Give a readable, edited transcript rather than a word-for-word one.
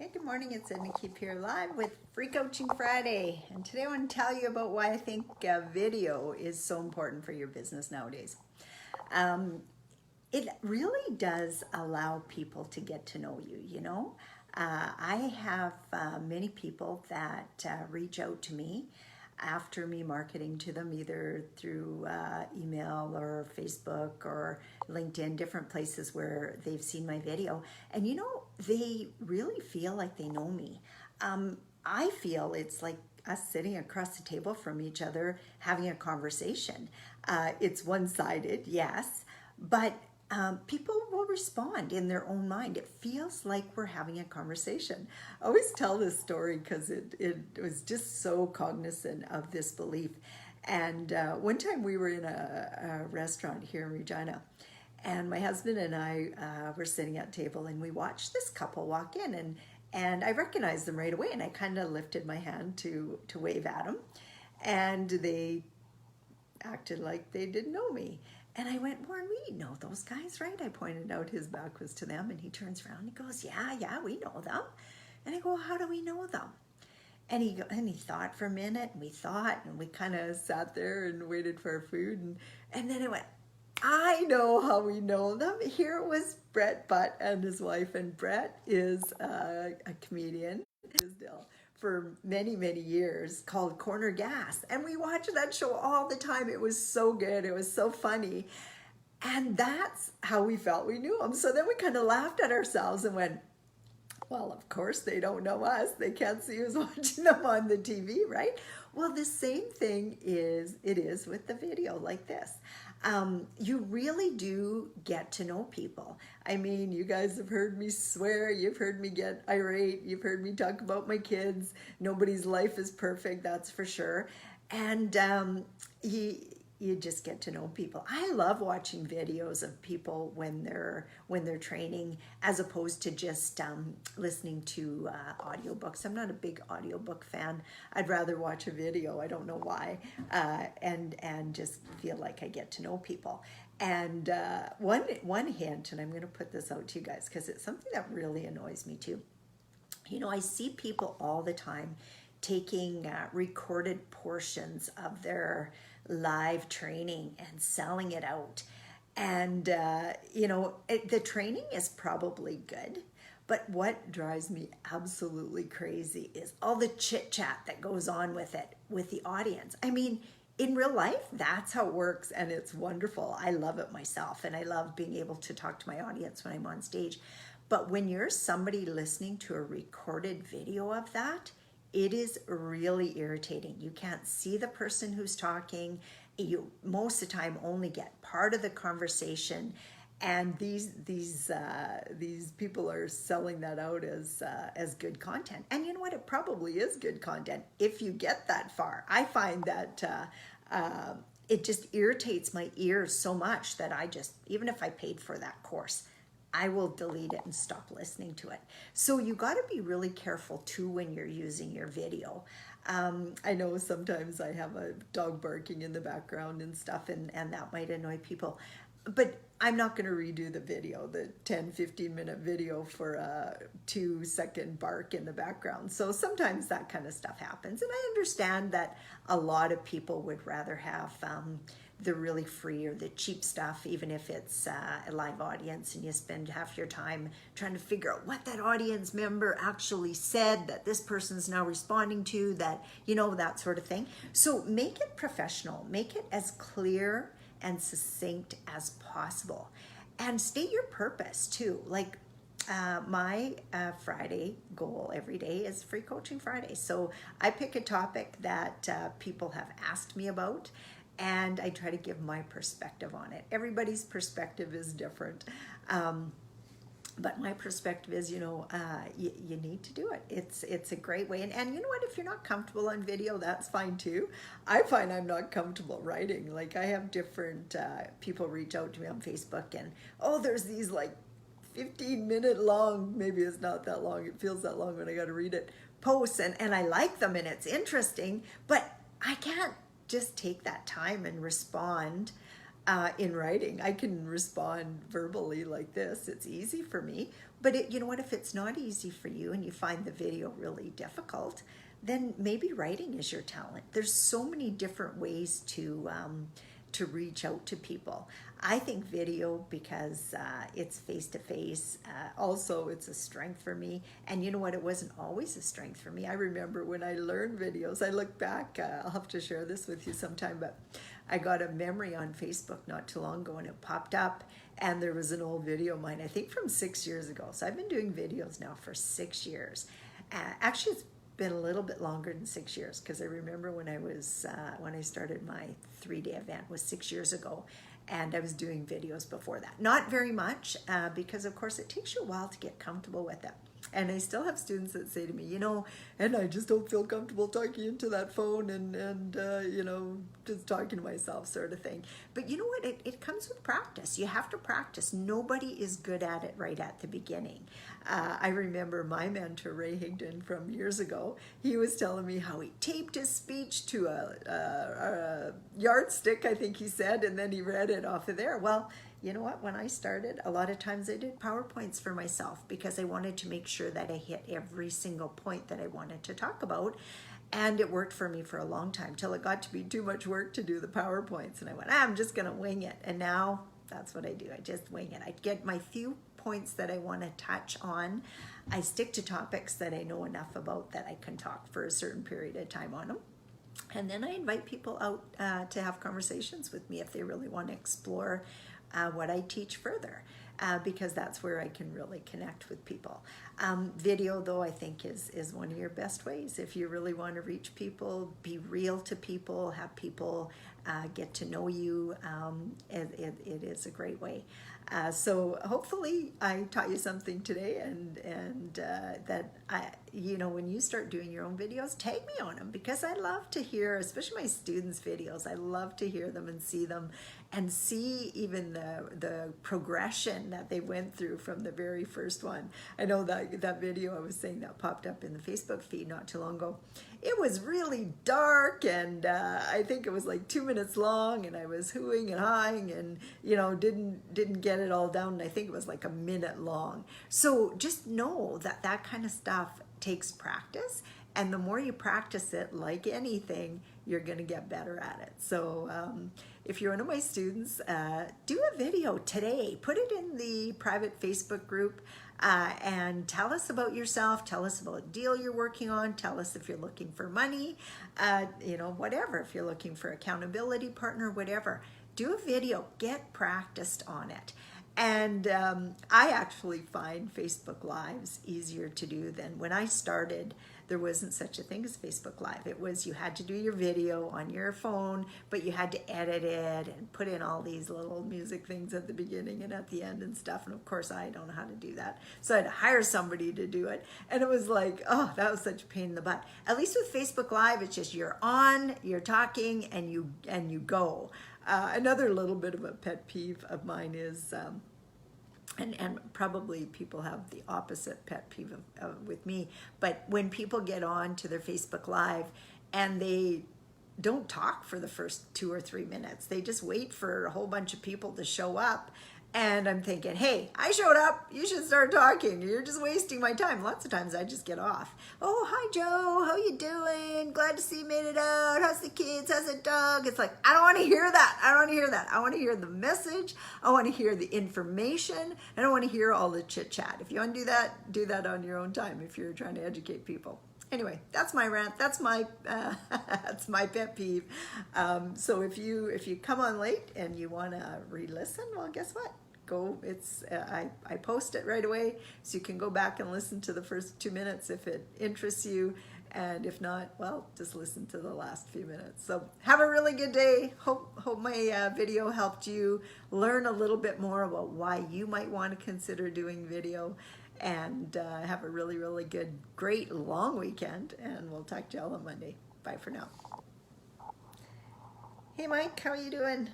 Hey, good morning. It's Edna here live with Free Coaching Friday. And today I want to tell you about why I think video is so important for your business nowadays. Um, it really does allow people to get to know you, you know. I have many people that reach out to me after me marketing to them either through email or Facebook or LinkedIn, different places where they've seen my video. And you know, they really feel like they know me. I feel it's like us sitting across the table from each other having a conversation. It's one-sided, yes, but people will respond in their own mind. It feels like we're having a conversation. I always tell this story because it was just so cognizant of this belief. And one time we were in a restaurant here in Regina, and my husband and I were sitting at table, and we watched this couple walk in, and I recognized them right away, and I kind of lifted my hand to wave at them, and they acted like they didn't know me. And I went, Warren, we know those guys, right? I pointed out his back was to them, and he turns around and he goes, yeah, we know them. And I go, how do we know them? And he thought for a minute, and we thought, and we kind of sat there and waited for our food, and then I went, I know how we know them. Here it was Brett Butt and his wife, and Brett is a comedian for many, many years called Corner Gas. And we watched that show all the time. It was so good. It was so funny. And that's how we felt we knew them. So then we kind of laughed at ourselves and went, well, of course they don't know us. They can't see us watching them on the TV, right? Well, the same thing is with the video like this. You really do get to know people. I mean, you guys have heard me swear, you've heard me get irate, you've heard me talk about my kids. Nobody's life is perfect, that's for sure. And you just get to know people. I love watching videos of people when they're training, as opposed to just listening to audiobooks. I'm not a big audiobook fan. I'd rather watch a video. I don't know why, and just feel like I get to know people. And one hint, and I'm going to put this out to you guys because it's something that really annoys me too. You know, I see people all the time taking recorded portions of their live training and selling it out. And, you know, the training is probably good, but what drives me absolutely crazy is all the chit chat that goes on with it, with the audience. I mean, in real life, that's how it works, and it's wonderful. I love it myself, and I love being able to talk to my audience when I'm on stage. But when you're somebody listening to a recorded video of that, it is really irritating. You can't see the person who's talking. You most of the time only get part of the conversation, and these people are selling that out as good content. And you know what? It probably is good content if you get that far. I find that it just irritates my ears so much that I just, even if I paid for that course, I will delete it and stop listening to it. So you got to be really careful too when you're using your video. I know sometimes I have a dog barking in the background and stuff, and that might annoy people. But I'm not going to redo the video, the 10-15 minute video for a 2-second bark in the background. So sometimes that kind of stuff happens. And I understand that a lot of people would rather have the really free or the cheap stuff, even if it's a live audience and you spend half your time trying to figure out what that audience member actually said that this person's now responding to, that, you know, that sort of thing. So make it professional, make it as clear and succinct as possible, and state your purpose too. Like my Friday goal every day is Free Coaching Friday. So I pick a topic that people have asked me about, and I try to give my perspective on it. Everybody's perspective is different. But my perspective is, you know, you need to do it. It's a great way. And you know what? If you're not comfortable on video, that's fine too. I find I'm not comfortable writing. Like, I have different people reach out to me on Facebook, and, oh, there's these like 15-minute long, maybe it's not that long, it feels that long when I got to read it, posts, and I like them and it's interesting, but I can't just take that time and respond in writing. I can respond verbally like this. It's easy for me. But you know what? If it's not easy for you and you find the video really difficult, then maybe writing is your talent. There's so many different ways to reach out to people. I think video, because it's face-to-face, also it's a strength for me. And you know what, it wasn't always a strength for me. I remember when I learned videos, I look back, I'll have to share this with you sometime, but I got a memory on Facebook not too long ago and it popped up and there was an old video of mine, I think from 6 years ago. So I've been doing videos now for 6 years. Actually, it's been a little bit longer than 6 years, because I remember when I started my 3-day event was 6 years ago, and I was doing videos before that. Not very much, because of course it takes you a while to get comfortable with it. And I still have students that say to me, you know, and I just don't feel comfortable talking into that phone and you know, just talking to myself, sort of thing. But you know what? It comes with practice. You have to practice. Nobody is good at it right at the beginning. I remember my mentor, Ray Higdon, from years ago. He was telling me how he taped his speech to a yardstick, I think he said, and then he read it off of there. Well, you know what, when I started, a lot of times I did PowerPoints for myself because I wanted to make sure that I hit every single point that I wanted to talk about. And it worked for me for a long time till it got to be too much work to do the PowerPoints. And I went, I'm just gonna wing it. And now that's what I do. I just wing it. I get my few points that I want to touch on. I stick to topics that I know enough about that I can talk for a certain period of time on them. And then I invite people out to have conversations with me if they really want to explore what I teach further, because that's where I can really connect with people. Video, though, I think is one of your best ways. If you really want to reach people, be real to people, have people get to know you, it is a great way. So hopefully I taught you something today, and that you know, when you start doing your own videos, tag me on them, because I love to hear, especially my students' videos, I love to hear them and see them, and see even the progression that they went through from the very first one. I know that video I was saying that popped up in the Facebook feed not too long ago. It was really dark, and I think it was like 2 minutes long, and I was hooing and hawing, and you know, didn't get it all down, and I think it was like a minute long. So just know that that kind of stuff takes practice, and the more you practice it, like anything, you're gonna get better at it. So if you're one of my students, do a video today, put it in the private Facebook group, and tell us about yourself, tell us about a deal you're working on, tell us if you're looking for money, you know, whatever, if you're looking for accountability partner, whatever. Do a video, get practiced on it. And I actually find Facebook Lives easier to do than when I started. There wasn't such a thing as Facebook Live. It was, you had to do your video on your phone, but you had to edit it and put in all these little music things at the beginning and at the end and stuff. And of course, I don't know how to do that. So I had to hire somebody to do it. And it was like, oh, that was such a pain in the butt. At least with Facebook Live, it's just you're on, you're talking, and you go. Another little bit of a pet peeve of mine is, and probably people have the opposite pet peeve with me, but when people get on to their Facebook Live and they don't talk for the first 2 or 3 minutes, they just wait for a whole bunch of people to show up. And I'm thinking, hey, I showed up, you should start talking. You're just wasting my time. Lots of times I just get off. Oh, hi, Joe, how you doing? Glad to see you made it out. How's the kids? How's the dog? It's like, I don't want to hear that. I don't want to hear that. I want to hear the message. I want to hear the information. I don't want to hear all the chit chat. If you want to do that on your own time if you're trying to educate people. Anyway, that's my rant. That's my that's my pet peeve. So if you come on late and you want to re-listen, well, guess what? It's I post it right away, so you can go back and listen to the first 2 minutes if it interests you, and if not, well, just listen to the last few minutes. So have a really good day. Hope my video helped you learn a little bit more about why you might want to consider doing video. And have a really, really good, great long weekend. And we'll talk to y'all on Monday. Bye for now. Hey, Mike, how are you doing?